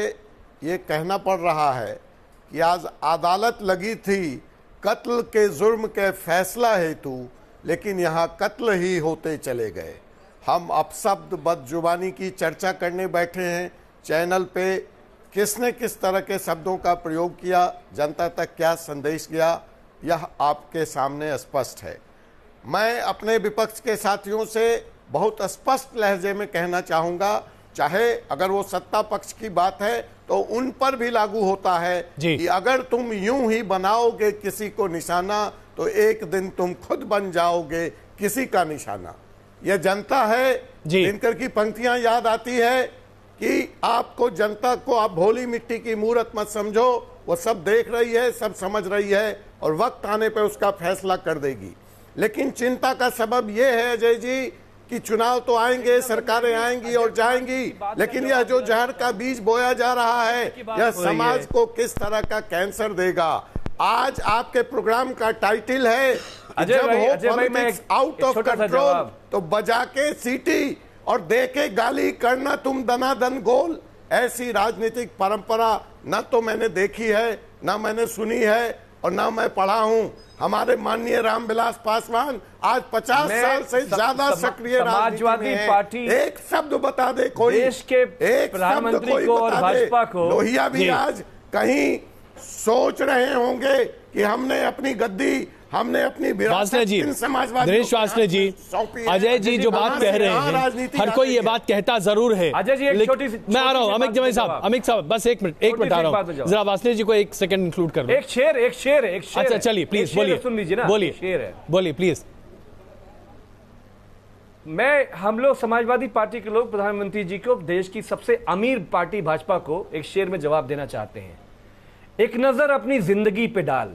ये कहना पड़ रहा है कि आज अदालत लगी थी कत्ल के जुर्म के फैसला हेतु, लेकिन यहाँ कत्ल ही होते चले गए। हम अपशब्द बदजुबानी की चर्चा करने बैठे हैं चैनल पे। किसने किस तरह के शब्दों का प्रयोग किया, जनता तक क्या संदेश गया, यह आपके सामने स्पष्ट है। मैं अपने विपक्ष के साथियों से बहुत स्पष्ट लहजे में कहना चाहूंगा, चाहे अगर वो सत्ता पक्ष की बात है तो उन पर भी लागू होता है कि अगर तुम यूं ही बनाओगे किसी को निशाना तो एक दिन तुम खुद बन जाओगे किसी का निशाना। यह जनता है। दिनकर की पंक्तियां याद आती है कि आपको, जनता को आप भोली मिट्टी की मूर्त मत समझो, वो सब देख रही है, सब समझ रही है और वक्त आने पर उसका फैसला कर देगी। लेकिन चिंता का सबब यह है अजय जी कि चुनाव तो आएंगे, सरकारें आएंगी और जाएंगी, लेकिन यह जो जहर का बीज बोया जा रहा है यह समाज को किस तरह का कैंसर देगा। आज आपके प्रोग्राम का टाइटल है जब हो पॉलिटिक्स आउट ऑफ कंट्रोल तो बजा के सीटी और दे के गाली करना तुम दनादन गोल। ऐसी राजनीतिक परंपरा न तो मैंने देखी है, न मैंने सुनी है और न मैं पढ़ा हूं। हमारे माननीय रामविलास पासवान आज 50 साल से ज्यादा सक्रिय समाजवादी पार्टी, एक शब्द बता दे कोई, देश के प्रधानमंत्री को और भाजपा को। लोहिया भी आज कहीं सोच रहे होंगे कि हमने अपनी गद्दी, हमने अपनी दिनेश वासने जी, अजय जी जो बात कह रहे हैं, हर कोई ये बात कहता जरूर है। अजय जी एक छोटी सी, मैं आ रहा हूँ अमित साहब बस एक मिनट आ रहा हूँ, जरा वासने जी को एक सेकंड इंक्लूड कर लो। एक शेर। अच्छा चलिए प्लीज बोलिए, सुन लीजिए ना, बोलिए प्लीज। हम लोग समाजवादी पार्टी के लोग प्रधानमंत्री जी को, देश की सबसे अमीर पार्टी भाजपा को, एक शेर में जवाब देना चाहते हैं। एक नजर अपनी जिंदगी पे डाल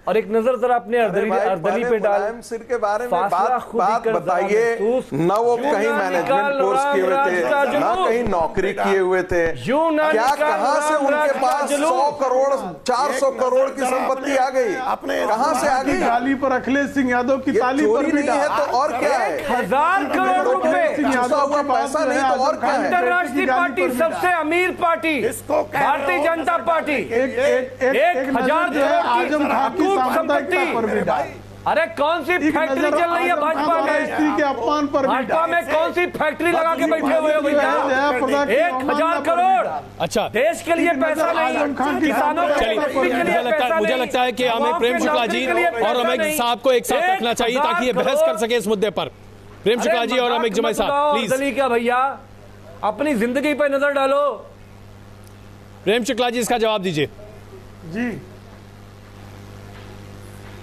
और एक नजर जरा अपने अर्दली पे डाल। सिर के बारे में बात बताइए। न वो कहीं मैनेजमेंट कोर्स किए हुए थे, न कहीं नौकरी किए हुए थे, क्या कहां से उनके पास 100 करोड़ 400 करोड़ की संपत्ति आ गई? अपने कहां से आ गई? गाली पर अखिलेश सिंह यादव की ताली पर भी नहीं है तो और क्या है? 1000 करोड़ रुपए पैसा नहीं तो और क्या है? अंतरराष्ट्रीय पार्टी, सबसे अमीर पार्टी भारतीय जनता पार्टी, 1000 करोड़ की संपत्ति। अरे कौन सी फैक्ट्री चल रही है भाजपा में? के अपमान पर भाजपा में कौन सी फैक्ट्री लगा के बैठे हुए हो भैया? 1000 करोड़। अच्छा, देश के लिए पैसा नहीं, किसानों मुझे लगता है कि हमें प्रेम शुक्ला जी और अमित साहब को एक साथ रखना चाहिए ताकि ये बहस कर सके इस मुद्दे पर। प्रेम शुक्ला जी और अमित जमाई साहब प्लीज। दली क्या भैया, अपनी जिंदगी पर नजर डालो। प्रेम शुक्ला जी इसका जवाब दीजिए। जी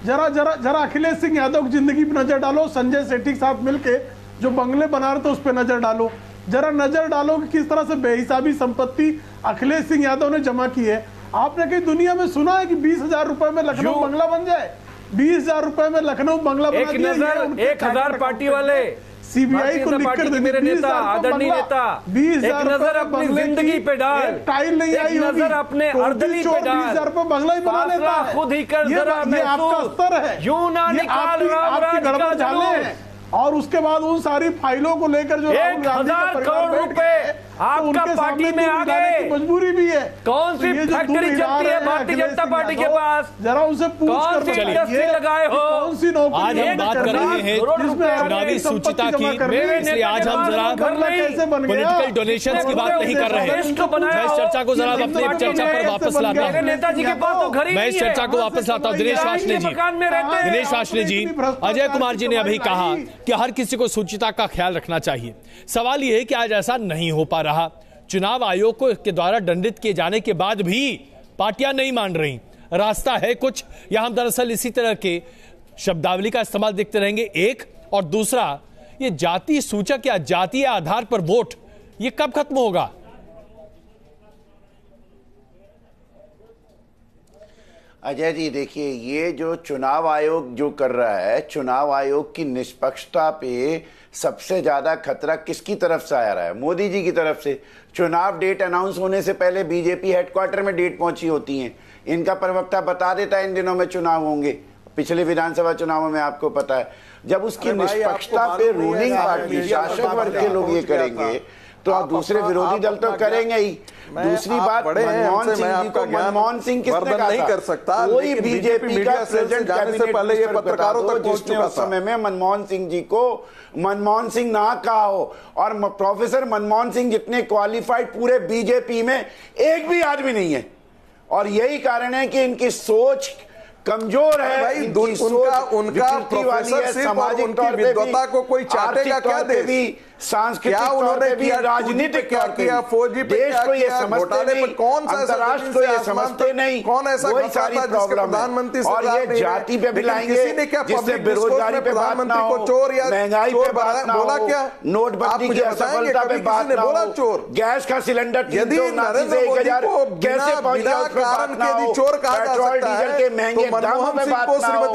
जरा अखिलेश सिंह यादव की जिंदगी पर नजर डालो। संजय सेठी के साथ मिलके जो बंगले बना रहे थे उस पर नजर डालो। जरा नजर डालो कि किस तरह से बेहिसाबी संपत्ति अखिलेश सिंह यादव ने जमा की है। आपने कहीं दुनिया में सुना है कि 20,000 रुपए में लखनऊ बंगला बन जाए? 20,000 रुपए में लखनऊ बंगला बना दिया। 1,000 पार्टी वाले सीबीआई को लिख कर मेरे नेता, आदरणीय नेता, 20,000 एक नजर अपनी जिंदगी पे डाल, टाइल नहीं आई, नजर अपने अर्दली पे डाल, 20,000 रुपए बंगला ही बना लेता है। खुद ही कर जरा ये आपका स्तर है, यूं ना निकाल आपकी गड़बड़ झाले हैं। और उसके बाद उन सारी फाइलों को लेकर जो 1,000 करोड़ रुपए आपका पार्टी में आ गए, मजबूरी भी है। कौन सी फैक्ट्री चलती है भारतीय जनता पार्टी के पास? जरा उनसे पूछ कर लगाए हो कौन सी नौकरी? आज हम बात कर रहे हैं चुनावी सूचिता की, इसलिए आज हम जरा पॉलिटिकल डोनेशंस की बात नहीं कर रहे हैं। मैं इस चर्चा को जरा अपने चर्चा पर वापस लाता हूँ। नेताजी के पास तो घर ही मैं इस चर्चा को वापस लाता हूँ। दिनेश वाशने जी, अजय कुमार जी ने अभी कहा कि हर किसी को सूचिता का ख्याल रखना चाहिए। सवाल यह है कि आज ऐसा नहीं हो पा रहा। चुनाव आयोग के द्वारा दंडित किए जाने के बाद भी पार्टियां नहीं मान रही। रास्ता है कुछ, या हम दरअसल इसी तरह के शब्दावली का इस्तेमाल देखते रहेंगे? एक और दूसरा, ये जाति सूचक या जातीय आधार पर वोट, ये कब खत्म होगा? अजय जी देखिए, ये जो चुनाव आयोग जो कर रहा है, चुनाव आयोग की निष्पक्षता पे सबसे ज्यादा खतरा किसकी तरफ से आ रहा है? मोदी जी की तरफ से। चुनाव डेट अनाउंस होने से पहले बीजेपी हेडक्वार्टर में डेट पहुंची होती है। इनका प्रवक्ता बता देता है इन दिनों में चुनाव होंगे। पिछले विधानसभा चुनावों में आपको पता है, जब उसकी निष्पक्षता पे रूलिंग पार्टी, शासक वर्ग के लोग ये करेंगे तो आप दूसरे विरोधी दल तो करेंगे ही। दूसरी बात, मनमोहन सिंह जी को मनमोहन सिंह किसने कहा नहीं कर सकता? कोई बीजेपी का प्रेसिडेंट कैबिनेट पहले ये पत्रकारों तक पहुंचने उस समय में मनमोहन सिंह जी को मनमोहन सिंह ना कहा हो। और प्रोफेसर मनमोहन सिंह जितने क्वालिफाइड पूरे बीजेपी में एक भी आदमी नहीं है। और यही कारण है कि इनकी सोच कमजोर है भाई। उनका प्रोफेसरशिप और उनकी विद्वता को कोई चाटेगा क्या? देवी सांस्कृतिक उन्होंने किया, राजनीतिक क्या किया, फौजी देश को ये समझते नहीं, कौन सा राष्ट्र को ये समझते नहीं, कौन ऐसा सारी प्रॉब्लम प्रधानमंत्री और ये जाति पे भी लाएंगे, जिससे बेरोजगारी पे बात ना हो, महंगाई पे बात ना हो, नोटबंदी की असफलता पे बात ना हो, गैस का सिलेंडर 379 से 1,000 कैसे पहुंच गया उस पे बात ना हो, पेट्रोल डीजल के महंगे दामों पे बात ना हो,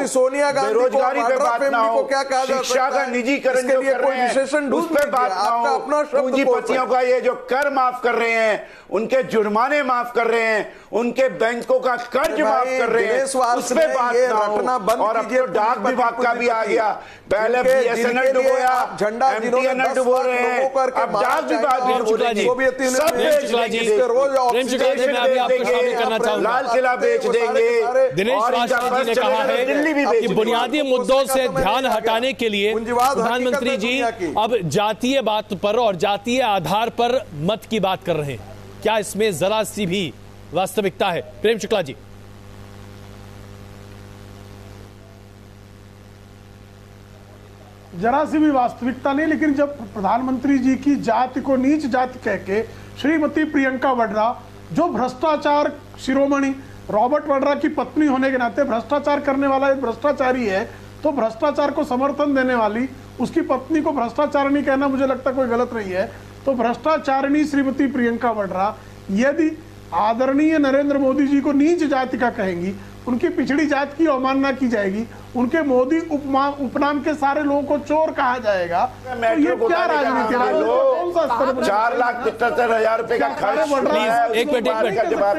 बेरोजगारी पे बात ना हो, शिक्षा का निजीकरण जो कर रहे हैं उस पे बात ना हो, पूंजीपतियों का ये जो कर माफ कर रहे हैं, उनके जुर्माने माफ कर रहे हैं, उनके बैंकों का कर्ज माफ कर रहे हैं, उस पे बात ना हो। और अब तो डाक विभाग का भी आ गया। पहले बीएसएनएल डुबोया, एमटीएनएल डुबो रहे हैं, अब डाक विभाग भी लाल किला बेच देंगे। दिनेश वाशने जी ने कहा है कि बुनियादी मुद्दों से ध्यान हटाने के लिए प्रधानमंत्री जी अब जातीय बात पर और जातीय आधार पर मत की बात कर रहे हैं। क्या इसमें जरा सी भी वास्तविकता है? प्रेम शुक्ला जी। जरा सी भी वास्तविकता नहीं, लेकिन जब प्रधानमंत्री जी की जाति को नीच जाति कह के श्रीमती प्रियंका वड्रा, जो भ्रष्टाचार शिरोमणि रॉबर्ट वड्रा की पत्नी होने के नाते भ्रष्टाचार करने वाला एक भ्रष्टाचारी है, तो भ्रष्टाचार को समर्थन देने वाली उसकी पत्नी को भ्रष्टाचारिणी कहना मुझे लगता कोई गलत नहीं है। तो भ्रष्टाचारिणी श्रीमती प्रियंका वड्रा यदि आदरणीय नरेंद्र मोदी जी को नीच जाति का कहेंगी, उनकी पिछड़ी जाति की अवमानना की जाएगी, उनके मोदी उपनाम के सारे लोगों को चोर कहा जाएगा, तो ये क्या राजनीति है? 4,75,000 रुपए का खर्च। एक मिनट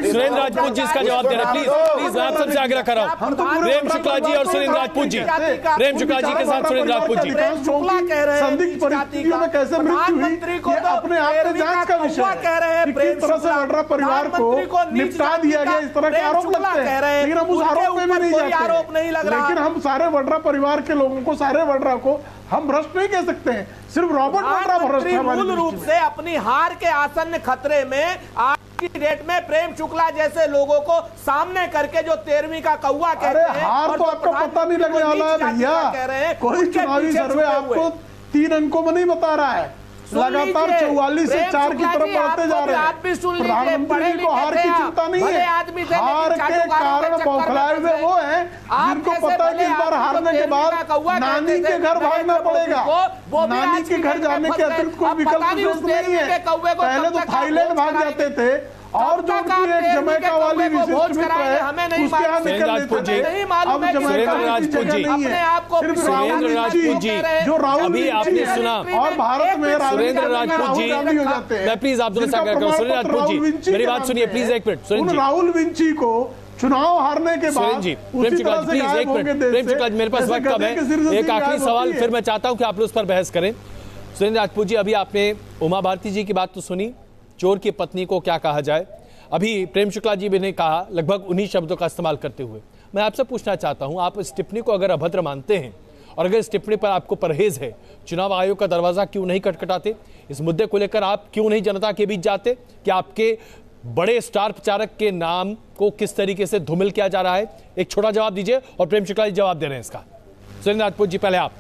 सुरेंद्र राजपूत जी इसका जवाब दे रहे हैं। प्लीज मैं आप सबसे आग्रह कर रहा हूँ। प्रेम शुक्ला जी और सुरेंद्र राजपूत जी, प्रेम शुक्ला जी के साथ सुरेंद्र राजपूत जी। संदिग्ध परिस्थितियों में कैसे मृत्यु हुई, ये अपने आप में जांच का विषय है। किस तरह से वड्रा परिवार को निपटा दिया गया, इस तरह के आरोप लगते हैं, लेकिन हम उस आरोप में भी नहीं जाते। लेकिन हम सारे वड्रा परिवार के लोगों को, सारे वड्रा को हम भ्रष्ट नहीं कह सकते हैं। सिर्फ रॉबर्ट वड्रा भ्रष्ट है। मूल रूप से अपनी हार के आसन्न खतरे में आज की डेट में प्रेम शुक्ला जैसे लोगों को सामने करके जो 13वीं का कौवा कहते हैं, हार तो आपको पता नहीं लगने वाला है भैया। कोई चुनावी सर्वे आपको 3 अंकों में नहीं बता रहा है, लगातार 44 से 4 की तरफ बढ़ते जा रहे हैं। प्रधानमंत्री जी को हार की चिंता नहीं है, हार के कारण बौखलाए हुए वो हैं जिनको पता है कि इस बार हारने के बाद नानी के घर भागना पड़ेगा, नानी के घर जाने के अतिरिक्त कोई विकल्प नहीं है। पहले तो थाईलैंड भाग जाते थे और जो उनकी एक जमैका वाली विशिष्ट मित्र है उसके यहाँ निकल लेते थे, अब जमैका राजपूत जी, सिर्फ राहुल जी जो राहुल आपने सुना और भारत में सुरेंद्र राजपूत जी, मैं प्लीज आप दोनों से करूं, सुरेंद्र राजपूत जी मेरी बात सुनिए प्लीज एक मिनट। उन राहुल विंची को चुनाव हारने के बाद जी प्रेम शुक्ला जी प्लीज एक मिनट, प्रेम शुक्ला जी मेरे पास वक्त कम है, एक आखिरी सवाल फिर मैं चाहता हूं कि आप लोग उस पर बहस करें। सुरेंद्र राजपूत जी, अभी आपने उमा भारती जी की बात तो सुनी, चोर की पत्नी को क्या कहा जाए, अभी प्रेम शुक्ला जी भी ने कहा लगभग उन्हीं शब्दों का इस्तेमाल करते हुए। मैं आपसे पूछना चाहता हूं, आप इस टिप्पणी को अगर अभद्र मानते हैं और अगर इस टिप्पणी पर आपको परहेज है, चुनाव आयोग का दरवाजा क्यों नहीं खटखटाते? इस मुद्दे को लेकर आप क्यों नहीं जनता के बीच जाते कि आपके बड़े स्टार प्रचारक के नाम को किस तरीके से धूमिल किया जा रहा है? एक छोटा जवाब दीजिए और प्रेम शुक्ला जी जवाब दे रहे हैं इसका। सुरेंद्र राजपूत जी पहले आप।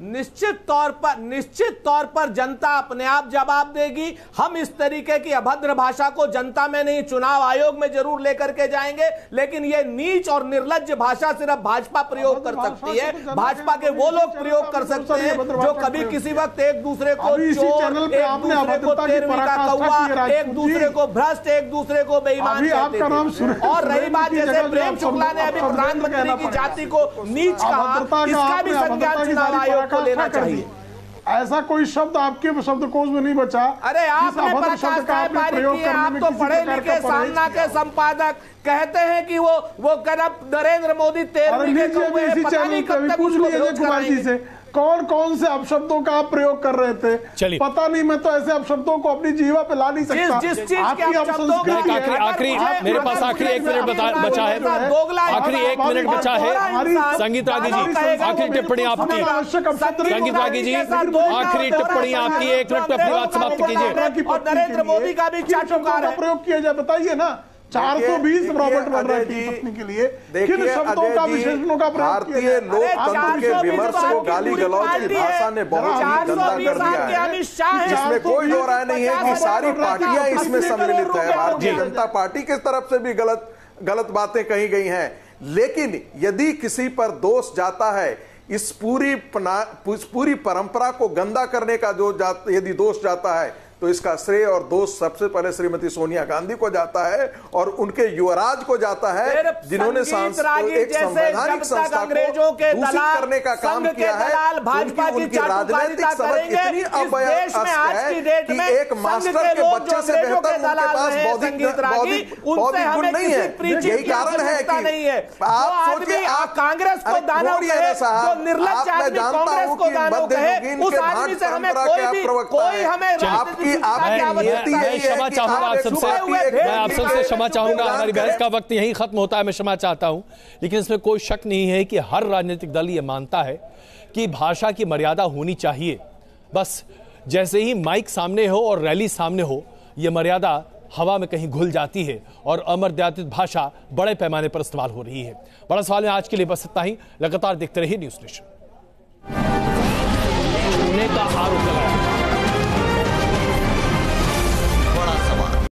निश्चित तौर पर जनता अपने आप जवाब देगी। हम इस तरीके की अभद्र भाषा को जनता में नहीं चुनाव आयोग में जरूर लेकर के जाएंगे, लेकिन यह नीच और निर्लज्ज भाषा सिर्फ भाजपा प्रयोग कर सकती है। भाजपा के वो लोग प्रयोग कर सकते हैं जो कभी किसी वक्त एक दूसरे को चोर, एक दूसरे को तेरहवीं का कौवा, एक दूसरे को भ्रष्ट, एक दूसरे को बेईमान कहते थे। और रही बात जैसे प्रेम शुक्ला ने अभी प्रधानमंत्री की जाति को नीच कहा, इसका भी संज्ञान चुनाव आयोग को लेना चाहिए। ऐसा कोई शब्द आपके शब्दकोश में नहीं बचा। अरे आपने प्रयोग किया, आप तो पढ़े लिखे सामना के संपादक कहते हैं कि वो करप्ट नरेंद्र मोदी 13वीं के कौवे, पता नहीं कब तक उसको विरोध कराएंगे। कौन कौन से अपशब्दों का आप प्रयोग कर रहे थे पता नहीं, मैं तो ऐसे अपशब्दों को अपनी जीवा पे ला नहीं सकता। जिस चीज के आखिरी मेरे पास आखिरी 1 मिनट बचा है, आखिरी 1 मिनट बचा है। संगीत रागी जी आखिरी टिप्पणी आपकी, संगीत रागी जी आखिरी टिप्पणी आपकी, 1 मिनट में अपनी बात समाप्त कीजिए। और नरेंद्र मोदी का भी चाटुकार प्रयोग किया जाए, बताइए ना। 420 रॉबर्ट वाड्रा की पत्नी के लिए किन शब्दों का विशेषणों का प्रयोग किया? भारतीय लोकतंत्र के विमर्श को गाली गलौज की भाषा ने बहुत ही गंदा कर दिया है, जिसमें कोई दो राय नहीं है कि सारी पार्टियां इसमें सम्मिलित है। भारतीय जनता पार्टी की तरफ से भी गलत बातें कही गई हैं, लेकिन यदि किसी पर दोष जाता है, इस पूरी परंपरा को गंदा करने का यदि दोष जाता है तो इसका श्रेय और दोष सबसे पहले श्रीमती सोनिया गांधी को जाता है और उनके युवराज को जाता है, जिन्होंने एक संवैधानिक संस्था को दूषित करने का काम किया है। भाजपा की राजनीतिक समझ इतनी अवयस्क है कि एक मास्टर के बच्चे से बेहतर उनके पास बौद्धिक गुण नहीं है। यही कारण है कि आप सोचिए, आप कांग्रेस को दानव कहे, जो निर्लज्ज आदमी कांग्रेस को दानव कहे, उस आदमी से हमें कोई हमें मैं क्षमा चाहूंगा आप सबसे, मैं आप सबसे क्षमा चाहूंगा, हमारी बहस का वक्त यहीं खत्म होता है, मैं क्षमा चाहता हूं। लेकिन इसमें कोई शक नहीं है कि हर राजनीतिक दल ये मानता है कि भाषा की मर्यादा होनी चाहिए। बस जैसे ही माइक सामने हो और रैली सामने हो, यह मर्यादा हवा में कहीं घुल जाती है और अमर्यादित भाषा बड़े पैमाने पर इस्तेमाल हो रही है। बड़ा सवाल है आज के लिए बस इतना ही। लगातार देखते रहिए न्यूज़ नेशन।